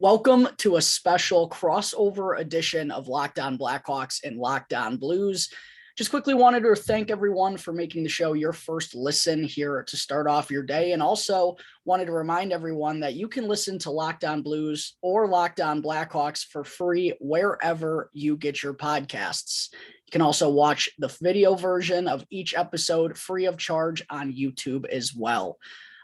Welcome to a special crossover edition of Locked On Blackhawks and Locked On Blues. Just quickly wanted to thank everyone for making the show your first listen here to start off your day. And also wanted to remind everyone that you can listen to Locked On Blues or Locked On Blackhawks for free wherever you get your podcasts. You can also watch the video version of each episode free of charge on YouTube as well.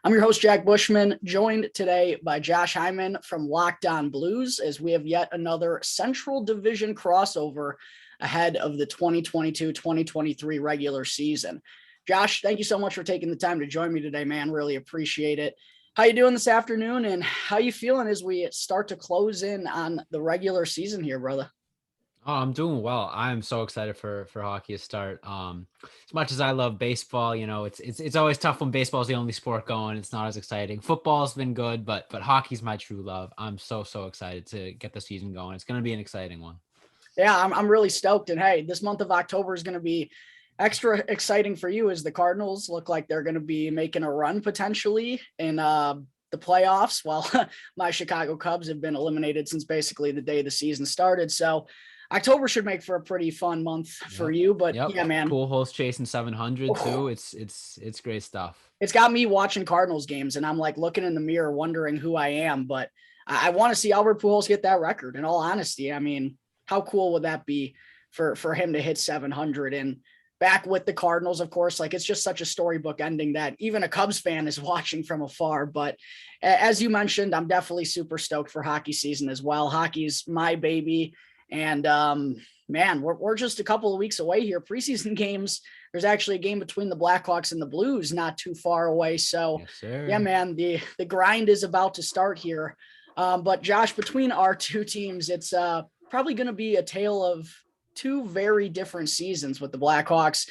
I'm your host, Jack Bushman, joined today by Josh Hyman from Locked On Blues, as we have yet another Central Division crossover ahead of the 2022-2023 regular season. Josh, thank you so much for taking the time to join me today, man. Really appreciate it. How you doing this afternoon, and how you feeling as we start to close in on the regular season here, brother? Oh, I'm doing well. I'm so excited for hockey to start. As much as I love baseball, it's always tough when baseball is the only sport going. It's not as exciting. Football's been good, but hockey's my true love. I'm so excited to get the season going. It's going to be an exciting one. Yeah, I'm really stoked. And hey, this month of October is going to be extra exciting for you, as the Cardinals look like they're going to be making a run potentially in the playoffs, while my Chicago Cubs have been eliminated since basically the day the season started. So October should make for a pretty fun month for you, but yeah, man. Cool host chasing 700 too. It's great stuff. It's got me watching Cardinals games, and I'm like looking in the mirror, wondering who I am. But I want to see Albert Pujols get that record. In all honesty, I mean, how cool would that be for him to hit 700 and back with the Cardinals? Of course, like, it's just such a storybook ending that even a Cubs fan is watching from afar. But as you mentioned, I'm definitely super stoked for hockey season as well. Hockey's my baby. And man, we're just a couple of weeks away here. Preseason games, there's actually a game between the Blackhawks and the Blues not too far away. So yeah, man, the grind is about to start here. But Josh, between our two teams, it's probably going to be a tale of two very different seasons, with the Blackhawks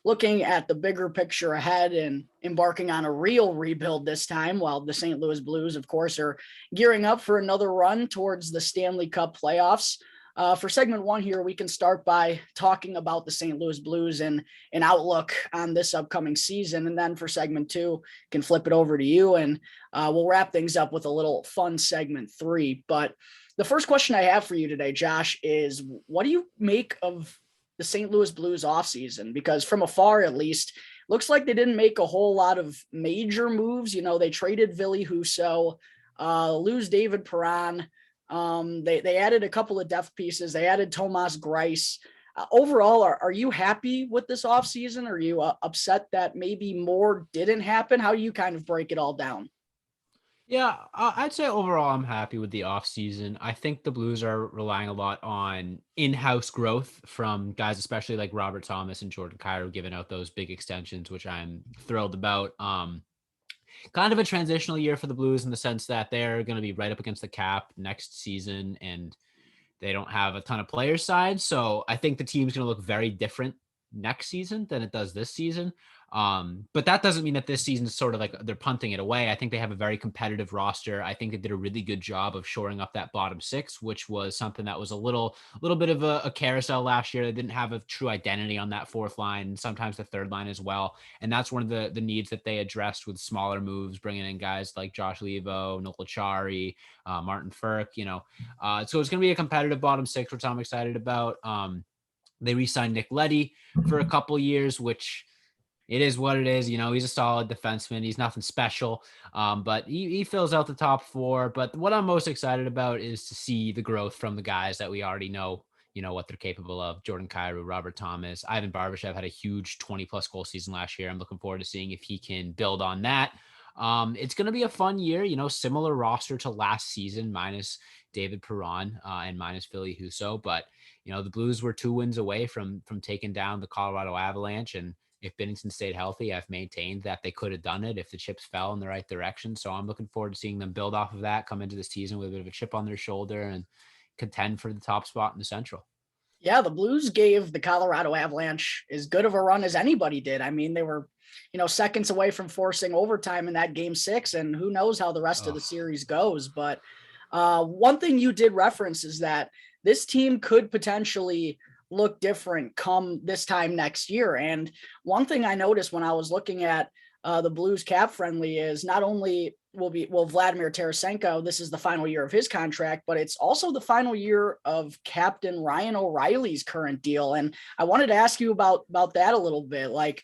looking at the bigger picture ahead and embarking on a real rebuild this time, while the St. Louis Blues, of course, are gearing up for another run towards the Stanley Cup playoffs. For segment one here, we can start by talking about the St. Louis Blues and an outlook on this upcoming season. And then for segment two, can flip it over to you, and we'll wrap things up with a little fun segment three. But the first question I have for you today, Josh, is what do you make of the St. Louis Blues offseason? Because from afar, at least, looks like they didn't make a whole lot of major moves. You know, they traded Ville Husso, lose David Perron. They added a couple of depth pieces. They added Tomas Greiss. Overall, are you happy with this offseason? Are you upset that maybe more didn't happen? How do you kind of break it all down? Yeah, I'd say overall I'm happy with the offseason. I think the Blues are relying a lot on in-house growth from guys, especially like Robert Thomas and Jordan Kyrou, giving out those big extensions, which I'm thrilled about. Kind of a transitional year for the Blues in the sense that they're going to be right up against the cap next season, and they don't have a ton of player side. So I think the team's going to look very different next season than it does this season. But that doesn't mean that this season is sort of like they're punting it away. I think they have a very competitive roster. I think they did a really good job of shoring up that bottom six, which was something that was a little bit of a carousel last year. They didn't have a true identity on that fourth line, and sometimes the third line as well. And that's one of the needs that they addressed with smaller moves, bringing in guys like Josh Levo, Noel Chari, Martin Furk, so it's going to be a competitive bottom six, which I'm excited about. They re-signed Nick Leddy for a couple years, which it is what it is. He's a solid defenseman. He's nothing special, but he fills out the top four. But what I'm most excited about is to see the growth from the guys that we already know, what they're capable of. Jordan Kyrou, Robert Thomas, Ivan Barbashev had a huge 20-plus goal season last year. I'm looking forward to seeing if he can build on that. It's going to be a fun year, similar roster to last season, minus David Perron and minus Ville Husso. But, the Blues were 2 wins away from taking down the Colorado Avalanche. And if Binnington stayed healthy, I've maintained that they could have done it if the chips fell in the right direction. So I'm looking forward to seeing them build off of that, come into the season with a bit of a chip on their shoulder and contend for the top spot in the Central. Yeah, the Blues gave the Colorado Avalanche as good of a run as anybody did. I mean, they were, seconds away from forcing overtime in that game 6, and who knows how the rest of the series goes. But one thing you did reference is that this team could potentially look different come this time next year. And one thing I noticed when I was looking at the Blues cap friendly is not only Vladimir Tarasenko, this is the final year of his contract, but it's also the final year of Captain Ryan O'Reilly's current deal. And I wanted to ask you about that a little bit. Like,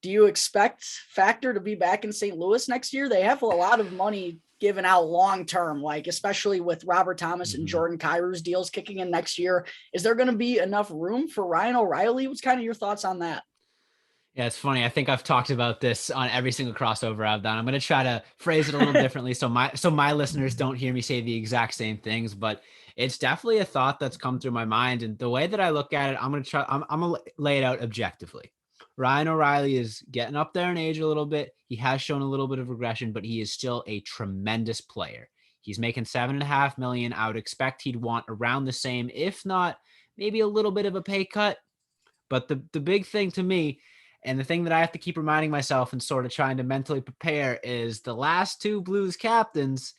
do you expect Factor to be back in St. Louis next year? They have a lot of money given out long term, like especially with Robert Thomas and Jordan Kyrou's deals kicking in next year. Is there going to be enough room for Ryan O'Reilly? What's kind of your thoughts on that? Yeah, it's funny. I think I've talked about this on every single crossover I've done. I'm going to try to phrase it a little differently so my listeners don't hear me say the exact same things, but it's definitely a thought that's come through my mind. And the way that I look at it, I'm going to lay it out objectively. Ryan O'Reilly is getting up there in age a little bit. He has shown a little bit of regression, but he is still a tremendous player. He's making $7.5 million. I would expect he'd want around the same, if not maybe a little bit of a pay cut. But the big thing to me, and the thing that I have to keep reminding myself and sort of trying to mentally prepare, is the last two Blues captains,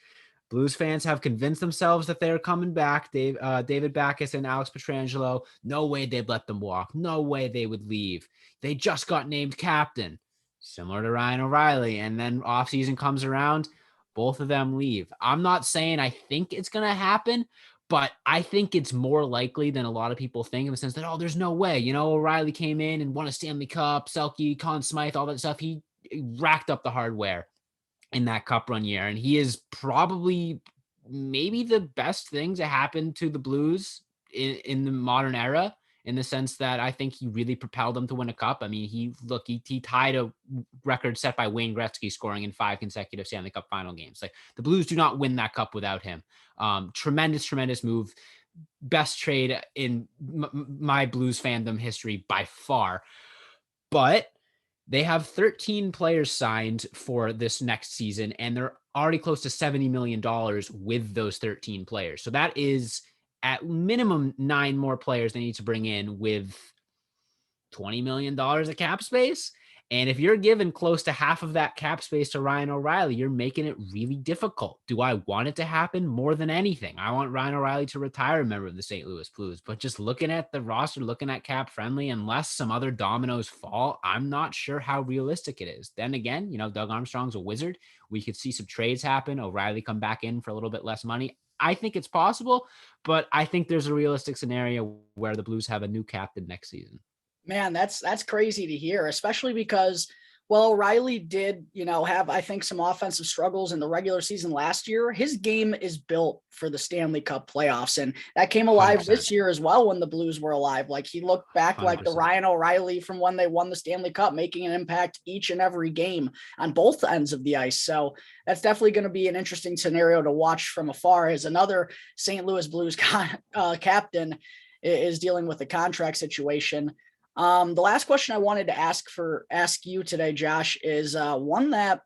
Blues fans have convinced themselves that they're coming back. David Backes and Alex Pietrangelo, no way they'd let them walk. No way they would leave. They just got named captain, similar to Ryan O'Reilly. And then offseason comes around, both of them leave. I'm not saying I think it's going to happen, but I think it's more likely than a lot of people think, in the sense that, oh, there's no way. You know, O'Reilly came in and won a Stanley Cup, Selke, Conn Smythe, all that stuff. He racked up the hardware in that cup run year. And he is probably maybe the best thing to happen to the Blues in the modern era, in the sense that I think he really propelled them to win a cup. I mean, he tied a record set by Wayne Gretzky, scoring in 5 consecutive Stanley Cup final games. Like, the Blues do not win that cup without him. Tremendous move. Best trade in my Blues fandom history by far. But they have 13 players signed for this next season, and they're already close to $70 million with those 13 players. So that is at minimum 9 more players they need to bring in, with $20 million of cap space. And if you're giving close to half of that cap space to Ryan O'Reilly, you're making it really difficult. Do I want it to happen? More than anything, I want Ryan O'Reilly to retire a member of the St. Louis Blues. But just looking at the roster, looking at cap friendly, unless some other dominoes fall, I'm not sure how realistic it is. Then again, you know, Doug Armstrong's a wizard. We could see some trades happen. O'Reilly come back in for a little bit less money. I think it's possible, but I think there's a realistic scenario where the Blues have a new captain next season. Man, that's crazy to hear, especially because, well, O'Reilly did, you know, have, I think, some offensive struggles in the regular season last year. His game is built for the Stanley Cup playoffs, and that came alive 100%. this year as well when the Blues were alive. Like, he looked back 100%. Like the Ryan O'Reilly from when they won the Stanley Cup, making an impact each and every game on both ends of the ice. So that's definitely going to be an interesting scenario to watch from afar, as another St. Louis Blues captain is dealing with the contract situation. The last question I wanted to ask you today, Josh, is one that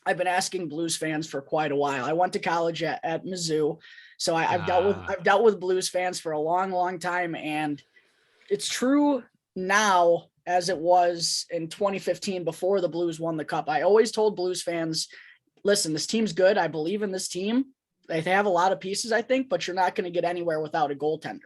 I've been asking Blues fans for quite a while. I went to college at Mizzou, so I've dealt with Blues fans for a long time, and it's true now as it was in 2015 before the Blues won the Cup. I always told Blues fans, listen, this team's good. I believe in this team. They have a lot of pieces, I think, but you're not going to get anywhere without a goaltender.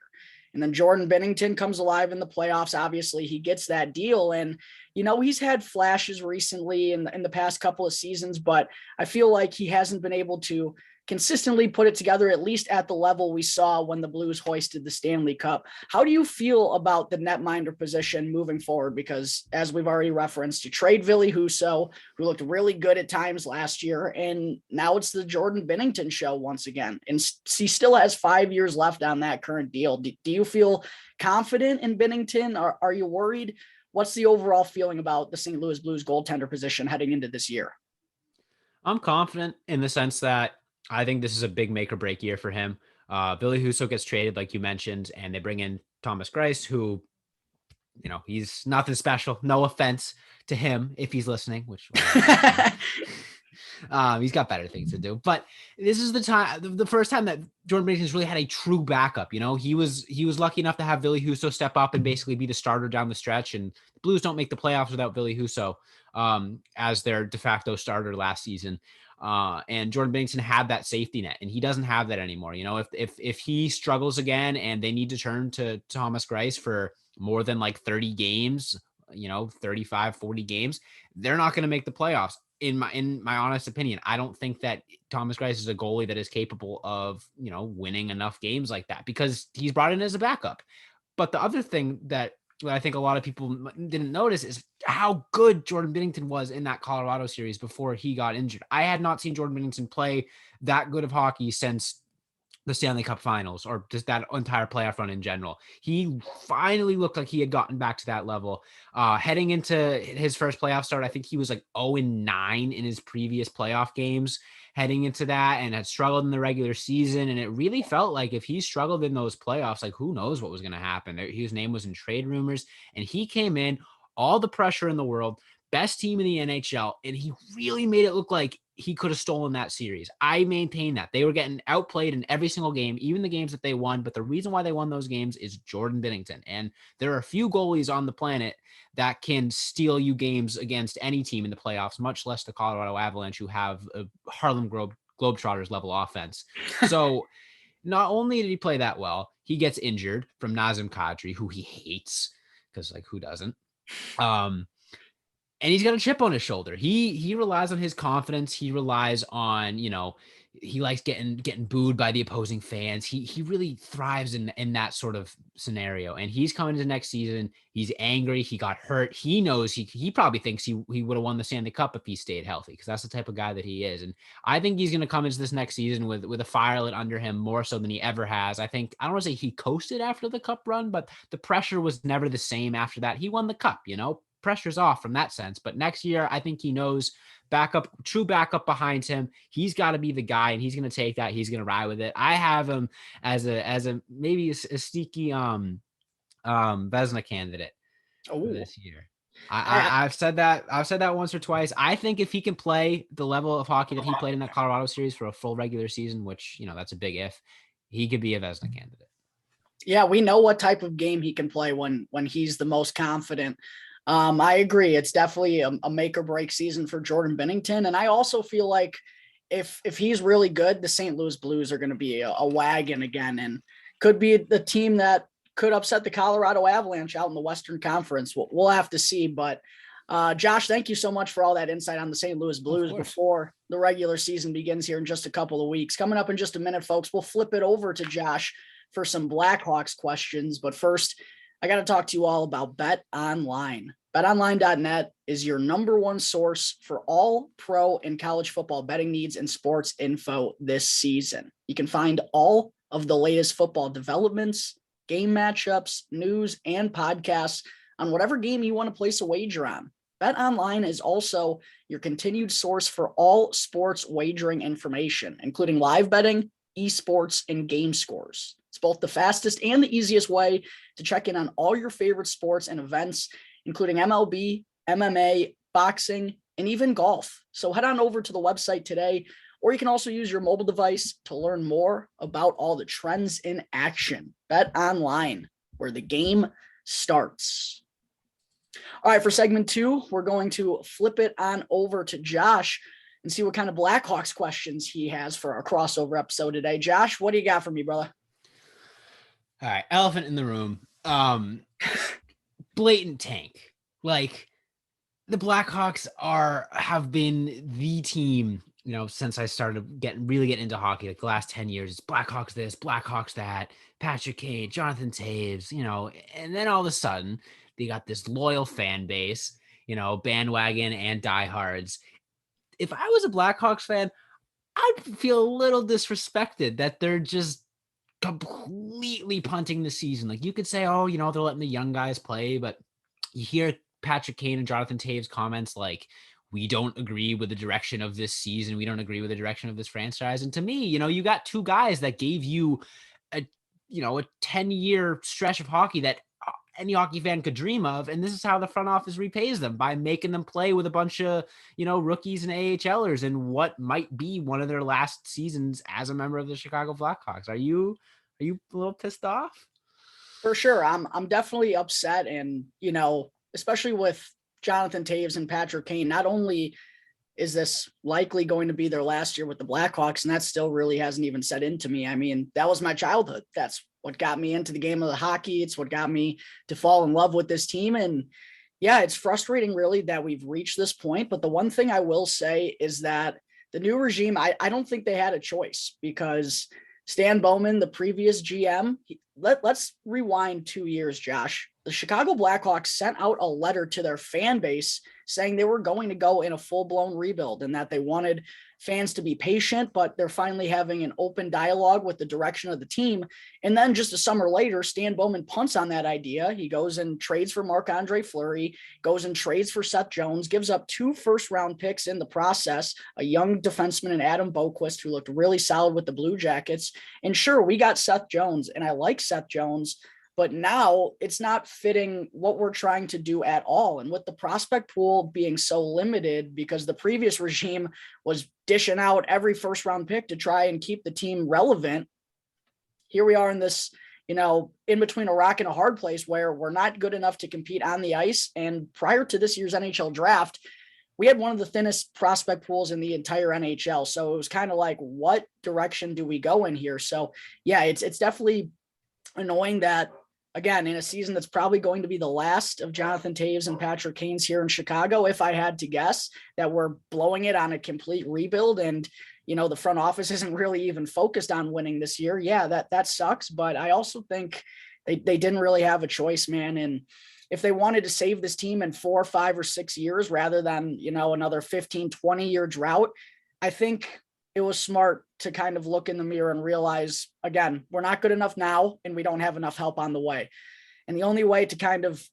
And then Jordan Binnington comes alive in the playoffs. Obviously, he gets that deal. And, you know, he's had flashes recently in the past couple of seasons, but I feel like he hasn't been able to consistently put it together, at least at the level we saw when the Blues hoisted the Stanley Cup. How do you feel about the netminder position moving forward? Because as we've already referenced, you trade Ville Husso, who looked really good at times last year, and now it's the Jordan Binnington show once again. And he still has 5 years left on that current deal. Do you feel confident in Binnington? Are you worried? What's the overall feeling about the St. Louis Blues goaltender position heading into this year? I'm confident in the sense that I think this is a big make or break year for him. Ville Husso gets traded, like you mentioned, and they bring in Thomas Greiss, who, you know, he's nothing special. No offense to him if he's listening, which he's got better things to do. But this is the first time that Jordan Binnington's really had a true backup. You know, he was lucky enough to have Ville Husso step up and basically be the starter down the stretch. And the Blues don't make the playoffs without Ville Husso as their de facto starter last season. And Jordan Binnington had that safety net, and he doesn't have that anymore. You know, if he struggles again and they need to turn to Thomas Greiss for more than like 30 games, you know, 35, 40 games, they're not going to make the playoffs. in my honest opinion, I don't think that Thomas Greiss is a goalie that is capable of, winning enough games like that because he's brought in as a backup. But the other thing that I think a lot of people didn't notice is how good Jordan Binnington was in that Colorado series before he got injured. I had not seen Jordan Binnington play that good of hockey since the Stanley Cup Finals or just that entire playoff run in general. He finally looked like he had gotten back to that level. Heading into his first playoff start, I think he was like 0-9 in his previous playoff games heading into that and had struggled in the regular season. And it really felt like if he struggled in those playoffs, like who knows what was going to happen. His name was in trade rumors and he came in, all the pressure in the world, best team in the NHL, and he really made it look like he could have stolen that series. I maintain that. They were getting outplayed in every single game, even the games that they won. But the reason why they won those games is Jordan Binnington. And there are a few goalies on the planet that can steal you games against any team in the playoffs, much less the Colorado Avalanche, who have a Harlem Globetrotters level offense. So not only did he play that well, he gets injured from Nazem Kadri, who he hates because, like, who doesn't? And he's got a chip on his shoulder. He relies on his confidence. He relies on, he likes getting booed by the opposing fans. He really thrives in that sort of scenario. And he's coming to next season. He's angry. He got hurt. He knows he probably thinks he would have won the Stanley Cup if he stayed healthy, because that's the type of guy that he is. And I think he's going to come into this next season with a fire lit under him more so than he ever has. I don't want to say he coasted after the Cup run, but the pressure was never the same after that. He won the Cup, pressure's off from that sense. But next year, I think he knows true backup behind him. He's got to be the guy, and he's going to take that. He's going to ride with it. I have him as a maybe a sneaky Vezina candidate for this year. I've said that once or twice. I think if he can play the level of hockey that he played in that Colorado series for a full regular season, which, that's a big if, he could be a Vezina candidate. Yeah, we know what type of game he can play when he's the most confident. I agree. It's definitely a make or break season for Jordan Binnington. And I also feel like if he's really good, the St. Louis Blues are going to be a wagon again and could be the team that could upset the Colorado Avalanche out in the Western Conference. We'll have to see. But Josh, thank you so much for all that insight on the St. Louis Blues before the regular season begins here in just a couple of weeks. Coming up in just a minute, folks, we'll flip it over to Josh for some Blackhawks questions. But first, I got to talk to you all about BetOnline. BetOnline.net is your number one source for all pro and college football betting needs and sports info this season. You can find all of the latest football developments, game matchups, news, and podcasts on whatever game you want to place a wager on. BetOnline is also your continued source for all sports wagering information, including live betting, esports, and game scores. It's both the fastest and the easiest way to check in on all your favorite sports and events, including MLB, MMA, boxing, and even golf. So head on over to the website today, or you can also use your mobile device to learn more about all the trends in action. BetOnline, where the game starts. All right, for segment 2, we're going to flip it on over to Josh and see what kind of Blackhawks questions he has for our crossover episode today. Josh, what do you got for me, brother? All right, elephant in the room. Blatant tank. Like, the Blackhawks have been the team, since I started getting into hockey, like the last 10 years. It's Blackhawks this, Blackhawks that, Patrick Kane, Jonathan Taves, and then all of a sudden they got this loyal fan base, bandwagon and diehards. If I was a Blackhawks fan, I'd feel a little disrespected that they're just completely punting the season. Like, you could say, oh, they're letting the young guys play, but you hear Patrick Kane and Jonathan Taves comments like, we don't agree with the direction of this season. We don't agree with the direction of this franchise. And to me, you got two guys that gave you a 10-year stretch of hockey that any hockey fan could dream of. And this is how the front office repays them, by making them play with a bunch of, rookies and AHLers in what might be one of their last seasons as a member of the Chicago Blackhawks. Are you a little pissed off? For sure. I'm definitely upset. And, especially with Jonathan Taves and Patrick Kane, not only is this likely going to be their last year with the Blackhawks, and that still really hasn't even set into me. I mean, that was my childhood. That's what got me into the game of the hockey. It's what got me to fall in love with this team. And, Yeah, it's frustrating really that we've reached this point. But the one thing I will say is that the new regime, I don't think they had a choice, because Stan Bowman, the previous GM, let's rewind 2 years, Josh. The Chicago Blackhawks sent out a letter to their fan base saying they were going to go in a full-blown rebuild and that they wanted fans to be patient, but they're finally having an open dialogue with the direction of the team. And then just a summer later, Stan Bowman punts on that idea. He goes and trades for Marc-Andre Fleury, goes and trades for Seth Jones, gives up 2 first-round picks in the process, a young defenseman in Adam Boquist, who looked really solid with the Blue Jackets. And sure, we got Seth Jones, and I like Seth Jones, but now it's not fitting what we're trying to do at all. And with the prospect pool being so limited, because the previous regime was dishing out every first round pick to try and keep the team relevant, here we are in this, in between a rock and a hard place where we're not good enough to compete on the ice. And prior to this year's NHL draft, we had one of the thinnest prospect pools in the entire NHL. So it was kind of like, what direction do we go in here? So yeah, it's definitely annoying that, again, in a season that's probably going to be the last of Jonathan Toews and Patrick Kane's here in Chicago, if I had to guess, that we're blowing it on a complete rebuild, and the front office isn't really even focused on winning this year. Yeah, that sucks, but I also think they didn't really have a choice, man. And if they wanted to save this team in 4, 5, or 6 years rather than another 15, 20-year drought, I think it was smart to kind of look in the mirror and realize, again, we're not good enough now and we don't have enough help on the way. And the only way to kind of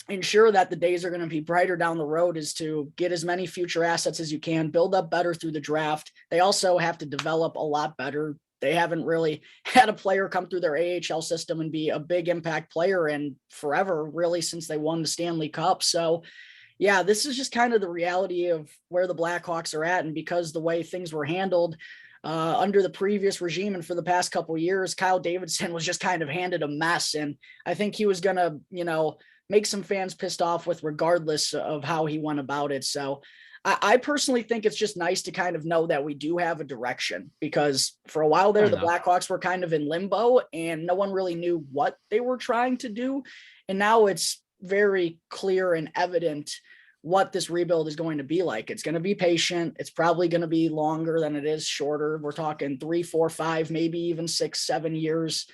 ensure that the days are going to be brighter down the road is to get as many future assets as you can, build up better through the draft. They also have to develop a lot better. They haven't really had a player come through their AHL system and be a big impact player in forever, really, since they won the Stanley Cup. So yeah, this is just kind of the reality of where the Blackhawks are at. And because the way things were handled under the previous regime and for the past couple of years, Kyle Davidson was just kind of handed a mess. And I think he was going to, make some fans pissed off with regardless of how he went about it. So I personally think it's just nice to kind of know that we do have a direction, because for a while there, the Blackhawks were kind of in limbo and no one really knew what they were trying to do. And now it's very clear and evident what this rebuild is going to be like. It's going to be patient. It's probably going to be longer than it is shorter. We're talking 3, 4, 5, maybe even 6, 7 years.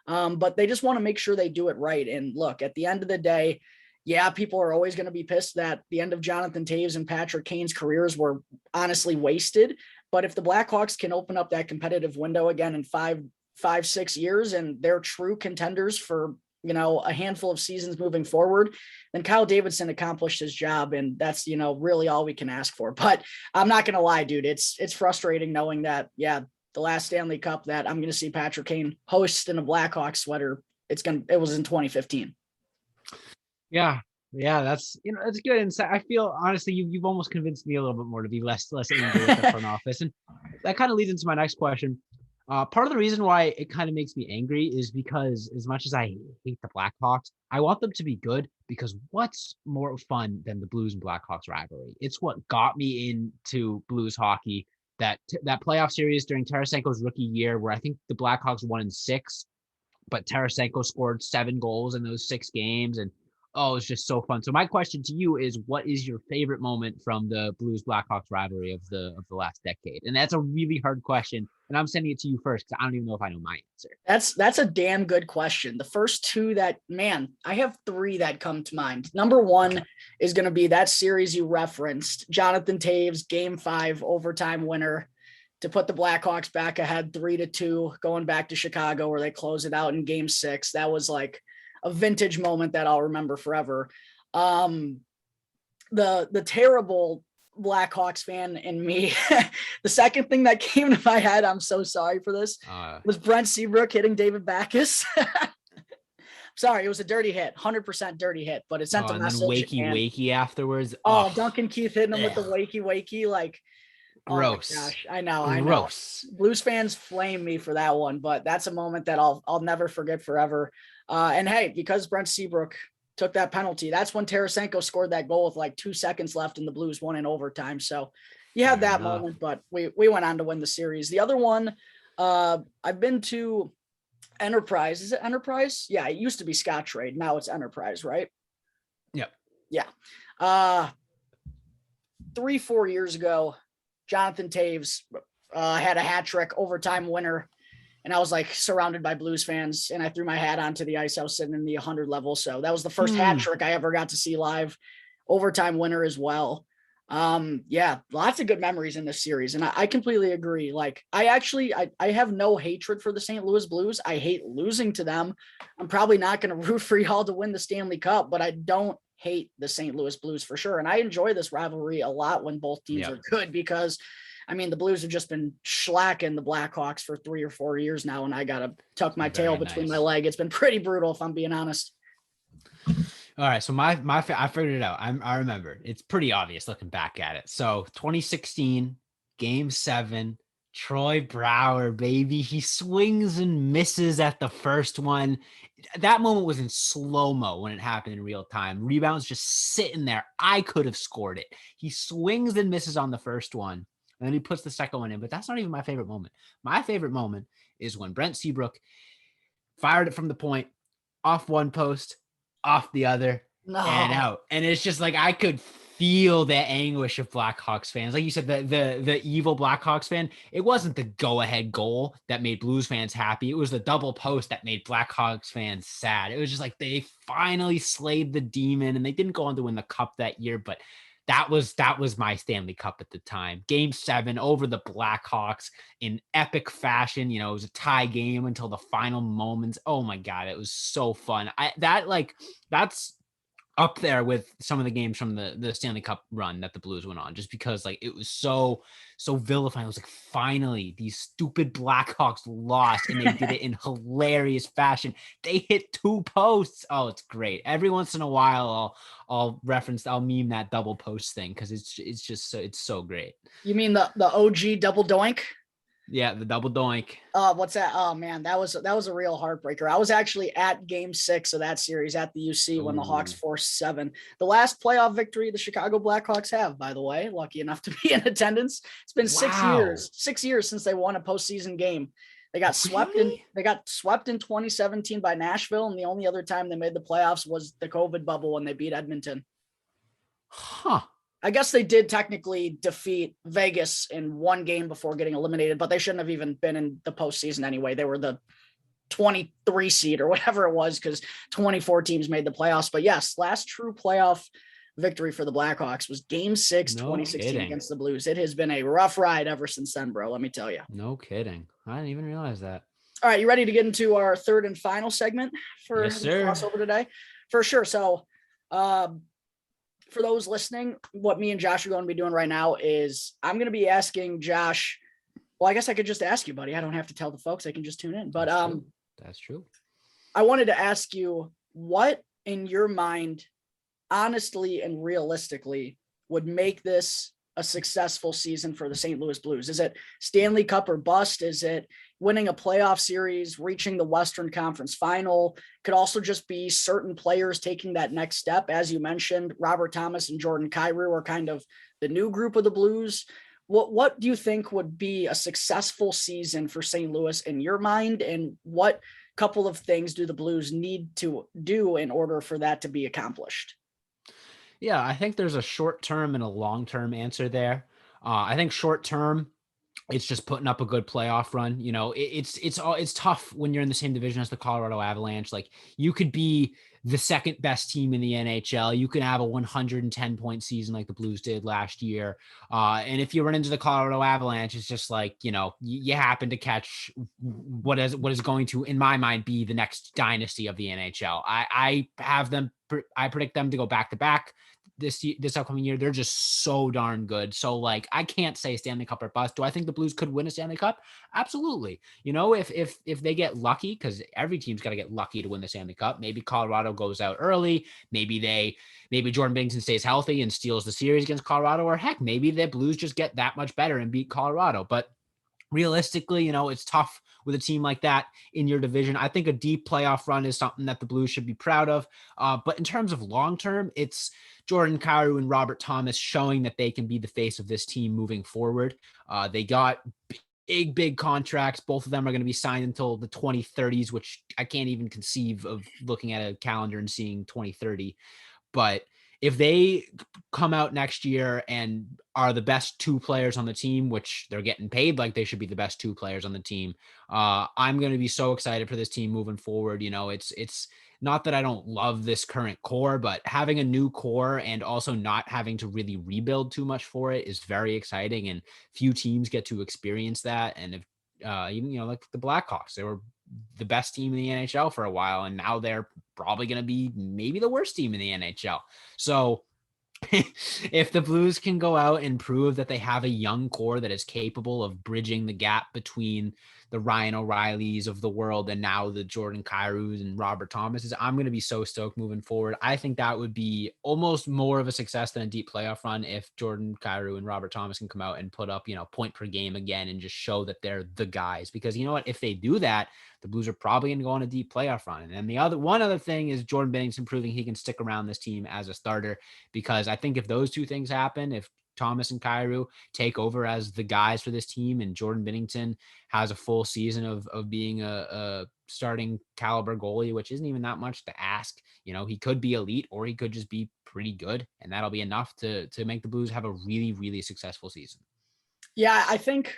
But they just want to make sure they do it right. And look, at the end of the day, yeah, people are always going to be pissed that the end of Jonathan Toews and Patrick Kane's careers were honestly wasted. But if the Blackhawks can open up that competitive window again in 5, 6 years, and they're true contenders for a handful of seasons moving forward, then Kyle Davidson accomplished his job. And that's, really all we can ask for. But I'm not going to lie, dude, it's frustrating knowing that, yeah, the last Stanley Cup that I'm going to see Patrick Kane host in a Blackhawks sweater, it was in 2015. Yeah. That's, it's good. And I feel honestly, you've almost convinced me a little bit more to be less angry with the front office. And that kind of leads into my next question. Part of the reason why it kind of makes me angry is because as much as I hate the Blackhawks, I want them to be good, because what's more fun than the Blues and Blackhawks rivalry? It's what got me into Blues hockey. That playoff series during Tarasenko's rookie year, where I think the Blackhawks won in 6, but Tarasenko scored 7 goals in those 6 games. And oh, it's just so fun. So my question to you is, what is your favorite moment from the Blues Blackhawks rivalry of the last decade? And that's a really hard question, and I'm sending it to you first, because I don't even know if I know my answer. That's a damn good question. The first 2 I have 3 that come to mind. Number 1 is going to be that series you referenced, Jonathan Toews, Game 5 overtime winner to put the Blackhawks back ahead 3-2, going back to Chicago, where they close it out in Game 6. That was like a vintage moment that I'll remember forever. The terrible Blackhawks fan in me, the second thing that came to my head, I'm so sorry for this, was Brent Seabrook hitting David Backes. Sorry, it was a dirty hit, 100% dirty hit, but it sent a message. And wakey afterwards. Duncan Keith hitting him with the wakey, like, gross. Oh my gosh, I know. Gross. Blues fans flame me for that one, but that's a moment that I'll never forget forever. And hey, because Brent Seabrook took that penalty, that's when Tarasenko scored that goal with like 2 seconds left and the Blues won in overtime. So you had that moment, but we went on to win the series. The other one, I've been to Enterprise. Is it Enterprise? Yeah, it used to be Scottrade. Now it's Enterprise, right? Yep. Yeah. 3-4 years ago, Jonathan Taves had a hat trick, overtime winner. And I was like surrounded by Blues fans, and I threw my hat onto the ice. I was sitting in the 100 level. So that was the first hat trick I ever got to see live. Overtime winner as well. Yeah, lots of good memories in this series. And I completely agree. Like I have no hatred for the St. Louis Blues. I hate losing to them. I'm probably not going to root for y'all to win the Stanley Cup, but I don't hate the St. Louis Blues for sure. And I enjoy this rivalry a lot when both teams are good, because I mean, the Blues have just been slacking the Blackhawks for 3 or 4 years now, and I got to tuck my tail between my leg. It's been pretty brutal, if I'm being honest. All right. So I figured it out. I remember. It's pretty obvious looking back at it. So 2016, Game 7, Troy Brouwer, baby. He swings and misses at the first one. That moment was in slow-mo when it happened in real time. Rebounds just sitting there. I could have scored it. He swings and misses on the first one. And then he puts the second one in, but that's not even my favorite moment. My favorite moment is when Brent Seabrook fired it from the point, off one post, off the other, and out. And it's just like, I could feel the anguish of Blackhawks fans. Like you said, the evil Blackhawks fan, it wasn't the go-ahead goal that made Blues fans happy. It was the double post that made Blackhawks fans sad. It was just like they finally slayed the demon, and they didn't go on to win the cup that year, but that was my Stanley Cup at the time. Game 7 over the Blackhawks in epic fashion. It was a tie game until the final moments. Oh my God, it was so fun. That's up there with some of the games from the Stanley Cup run that the Blues went on, just because like it was so vilifying. It was like, finally these stupid Blackhawks lost, and they did it in hilarious fashion. They hit 2 posts. Oh, it's great. Every once in a while I'll meme that double post thing, because it's so great. You mean the OG double doink? Yeah, the double doink. What's that? Oh man, that was a real heartbreaker. I was actually at Game 6 of that series at the UC when the Hawks forced 7. The last playoff victory the Chicago Blackhawks have, by the way. Lucky enough to be in attendance. It's been 6 years since they won a postseason game. They got swept in 2017 by Nashville, and the only other time they made the playoffs was the COVID bubble when they beat Edmonton. Huh. I guess they did technically defeat Vegas in one game before getting eliminated, but they shouldn't have even been in the postseason anyway. They were the 23 seed or whatever it was, because 24 teams made the playoffs. But yes, last true playoff victory for the Blackhawks was Game 6, 2016 against the Blues. It has been a rough ride ever since then, bro. Let me tell you. No kidding. I didn't even realize that. All right, you ready to get into our third and final segment for the crossover today? For sure. So, for those listening, what me and Josh are going to be doing right now is I'm going to be asking Josh. Well, I guess I could just ask you, buddy. I don't have to tell the folks. I can just tune in. But that's true. I wanted to ask you, what in your mind, honestly and realistically, would make this a successful season for the St. Louis Blues? Is it Stanley Cup or bust? Is it winning a playoff series, reaching the Western Conference Final? Could also just be certain players taking that next step. As you mentioned, Robert Thomas and Jordan Kyrou are kind of the new group of the Blues. What do you think would be a successful season for St. Louis in your mind? And what couple of things do the Blues need to do in order for that to be accomplished? Yeah, I think there's a short-term and a long-term answer there. I think short-term, it's just putting up a good playoff run. It's tough when you're in the same division as the Colorado Avalanche. Like, you could be the second best team in the NHL. You can have a 110-point season like the Blues did last year. And if you run into the Colorado Avalanche, it's just like, you happen to catch what is going to, in my mind, be the next dynasty of the NHL. I predict them to go back-to-back this upcoming year. They're just so darn good. So like, I can't say Stanley Cup or bust. Do I think the Blues could win a Stanley Cup? Absolutely. If they get lucky, because every team's got to get lucky to win the Stanley Cup. Maybe Colorado goes out early. Maybe Jordan Binnington stays healthy and steals the series against Colorado, or heck, maybe the Blues just get that much better and beat Colorado. But realistically, it's tough with a team like that in your division. I think a deep playoff run is something that the Blues should be proud of. But in terms of long-term, it's Jordan Kyrou and Robert Thomas showing that they can be the face of this team moving forward. They got big contracts. Both of them are going to be signed until the 2030s, which I can't even conceive of looking at a calendar and seeing 2030. But if they come out next year and are the best 2 players on the team, which they're getting paid like they should be the best 2 players on the team, I'm going to be so excited for this team moving forward. It's not that I don't love this current core, but having a new core and also not having to really rebuild too much for it is very exciting, and few teams get to experience that. And if even, like the Blackhawks, they were the best team in the NHL for a while, and now they're probably going to be maybe the worst team in the NHL. So if the Blues can go out and prove that they have a young core that is capable of bridging the gap between the Ryan O'Reillys of the world and now the Jordan Kyrous and Robert Thomases, I'm going to be so stoked moving forward. I think that would be almost more of a success than a deep playoff run if Jordan Kyrou and Robert Thomas can come out and put up, point per game again and just show that they're the guys. Because you know what? If they do that, the Blues are probably going to go on a deep playoff run. And then one other thing is Jordan Binnington proving he can stick around this team as a starter, because I think if those 2 things happen, if Thomas and Kyrou take over as the guys for this team and Jordan Binnington has a full season of being a starting caliber goalie, which isn't even that much to ask. He could be elite or he could just be pretty good, and that'll be enough to make the Blues have a really, really successful season. Yeah, I think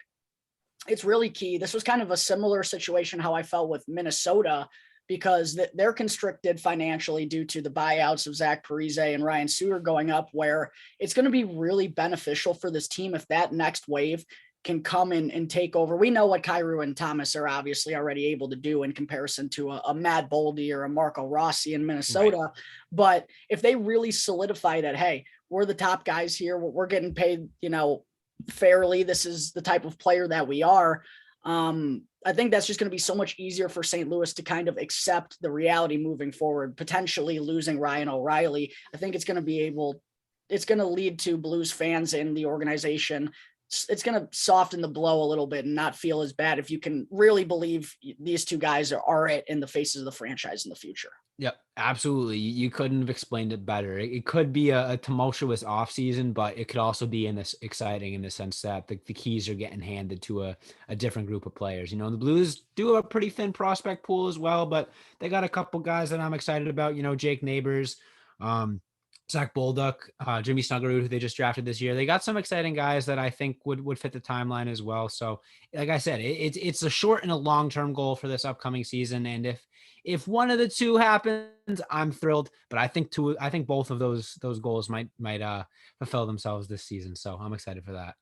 it's really key. This was kind of a similar situation how I felt with Minnesota, because they're constricted financially due to the buyouts of Zach Parise and Ryan Suter going up, where it's going to be really beneficial for this team if that next wave can come in and take over. We know what Kyrou and Thomas are obviously already able to do in comparison to a Matt Boldy or a Marco Rossi in Minnesota. Right. But if they really solidify that, hey, we're the top guys here, we're getting paid, fairly, this is the type of player that we are. I think that's just going to be so much easier for St. Louis to kind of accept the reality moving forward, potentially losing Ryan O'Reilly. I think it's going to lead to Blues fans in the organization. It's going to soften the blow a little bit and not feel as bad if you can really believe these 2 guys are it in the faces of the franchise in the future. Yep, absolutely. You couldn't have explained it better. It could be a tumultuous offseason, but it could also be exciting in the sense that the keys are getting handed to a different group of players. The Blues do have a pretty thin prospect pool as well, but they got a couple guys that I'm excited about. Jake Neighbors, Zach Bolduc, Jimmy Snuggerud, who they just drafted this year. They got some exciting guys that I think would fit the timeline as well. So, like I said, it's a short and a long-term goal for this upcoming season. And if one of the 2 happens, I'm thrilled. But I think both of those goals might fulfill themselves this season. So I'm excited for that.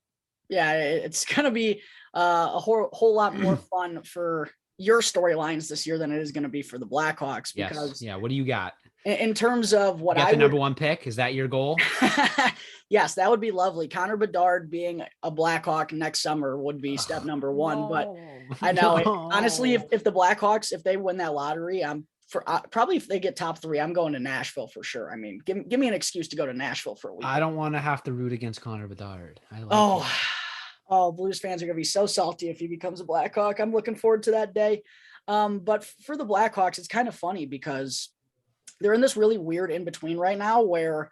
Yeah, it's going to be a whole lot more fun for your storylines this year than it is going to be for the Blackhawks. Because yes. Yeah. What do you got? In terms of what the number 1 pick, is that your goal? Yes, that would be lovely. Connor Bedard being a Blackhawk next summer would be step number 1. No, but I know, honestly, if the Blackhawks, if they win that lottery, probably if they get top 3, I'm going to Nashville for sure. I mean, give me an excuse to go to Nashville for a week. I don't want to have to root against Connor Bedard. Blues fans are going to be so salty if he becomes a Blackhawk. I'm looking forward to that day. But for the Blackhawks, it's kind of funny because they're in this really weird in between right now where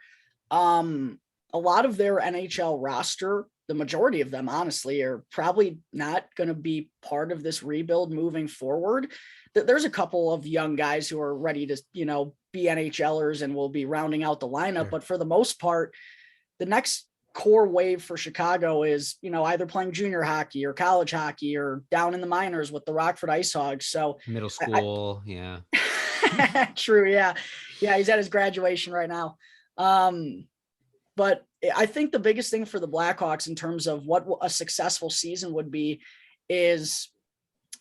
a lot of their NHL roster, the majority of them, honestly, are probably not going to be part of this rebuild moving forward. There's a couple of young guys who are ready to, be NHLers and will be rounding out the lineup. Sure. But for the most part, the next core wave for Chicago is, either playing junior hockey or college hockey or down in the minors with the Rockford Ice Hogs. So middle school. Yeah. True. Yeah. He's at his graduation right now. But I think the biggest thing for the Blackhawks in terms of what a successful season would be is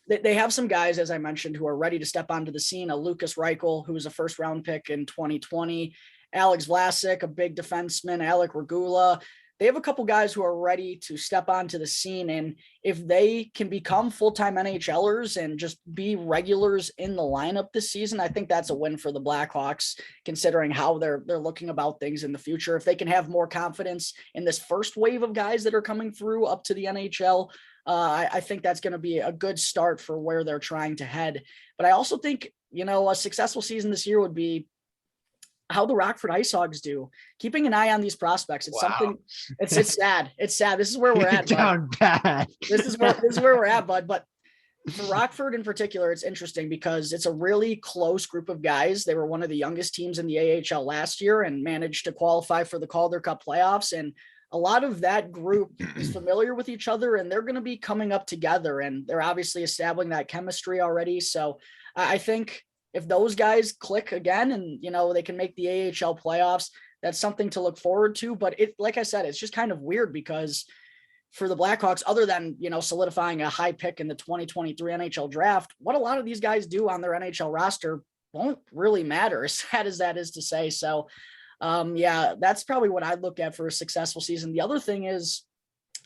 they have some guys, as I mentioned, who are ready to step onto the scene. A Lucas Reichel, who was a first round pick in 2020, Alex Vlasic, a big defenseman, Alec Regula. They have a couple guys who are ready to step onto the scene. And if they can become full-time NHLers and just be regulars in the lineup this season, I think that's a win for the Blackhawks, considering how they're looking about things in the future. If they can have more confidence in this first wave of guys that are coming through up to the NHL, I think that's going to be a good start for where they're trying to head. But I also think, a successful season this year would be how the Rockford Ice Hogs do. Keeping an eye on these prospects. It's something. It's sad. It's sad. This is where we're at. Down bad. This is where we're at, bud. But For Rockford in particular, it's interesting because it's a really close group of guys. They were one of the youngest teams in the AHL last year and managed to qualify for the Calder Cup playoffs. And a lot of that group is familiar with each other, and they're going to be coming up together, and they're obviously establishing that chemistry already. So I think if those guys click again and, they can make the AHL playoffs, that's something to look forward to. But like I said, it's just kind of weird because for the Blackhawks, other than, solidifying a high pick in the 2023 NHL draft, what a lot of these guys do on their NHL roster won't really matter, as sad as that is to say. So, that's probably what I'd look at for a successful season. The other thing is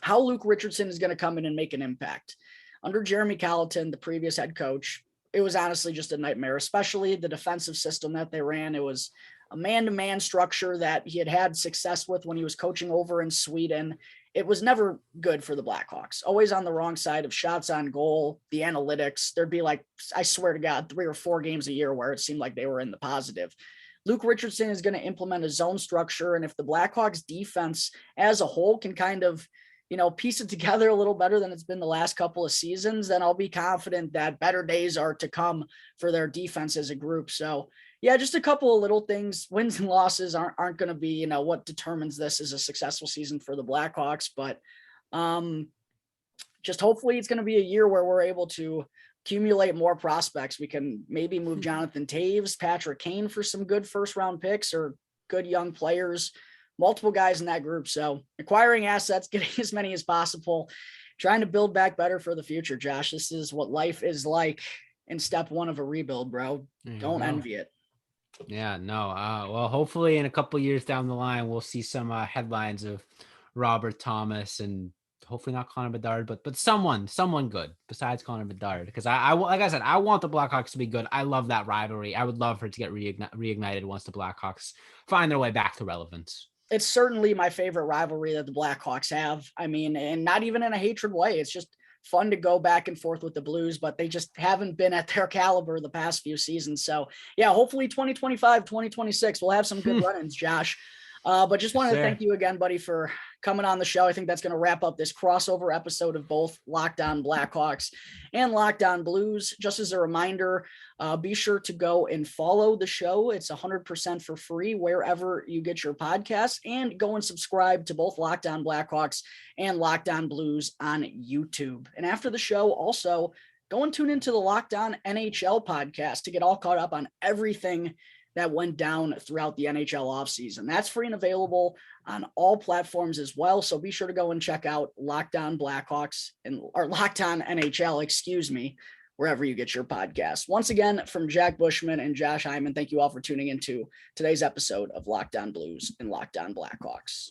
how Luke Richardson is going to come in and make an impact. Under Jeremy Colleton, the previous head coach, it was honestly just a nightmare, especially the defensive system that they ran. It was a man-to-man structure that he had success with when he was coaching over in Sweden. It was never good for the Blackhawks, always on the wrong side of shots on goal, the analytics. There'd be I swear to God, 3 or 4 games a year where it seemed like they were in the positive. Luke Richardson is going to implement a zone structure. And if the Blackhawks defense as a whole can kind of, piece it together a little better than it's been the last couple of seasons, then I'll be confident that better days are to come for their defense as a group. So yeah, just a couple of little things. Wins and losses aren't going to be, what determines this as a successful season for the Blackhawks. But just hopefully it's going to be a year where we're able to accumulate more prospects. We can maybe move Jonathan Taves, Patrick Kane for some good first-round picks or good young players, multiple guys in that group. So acquiring assets, getting as many as possible, trying to build back better for the future, Josh. This is what life is like in step 1 of a rebuild, bro. Don't envy it. Yeah, no. Well, hopefully in a couple years down the line, we'll see some headlines of Robert Thomas and hopefully not Connor Bedard, but someone good besides Connor Bedard. Because I like I said, I want the Blackhawks to be good. I love that rivalry. I would love for it to get reignited once the Blackhawks find their way back to relevance. It's certainly my favorite rivalry that the Blackhawks have. I mean, and not even in a hatred way. It's just fun to go back and forth with the Blues, but they just haven't been at their caliber the past few seasons. So yeah, hopefully 2025, 2026, we'll have some good run-ins, Josh. But just wanted to thank you again, buddy, for coming on the show. I think that's going to wrap up this crossover episode of both Locked On Blackhawks and Locked On Blues. Just as a reminder, be sure to go and follow the show. It's 100% for free wherever you get your podcasts, and go and subscribe to both Locked On Blackhawks and Locked On Blues on YouTube. And after the show, also go and tune into the Locked On NHL podcast to get all caught up on everything that went down throughout the NHL offseason. That's free and available on all platforms as well. So be sure to go and check out Locked On Blackhawks or Locked On NHL, wherever you get your podcasts. Once again, from Jack Bushman and Josh Hyman, thank you all for tuning into today's episode of Locked On Blues and Locked On Blackhawks.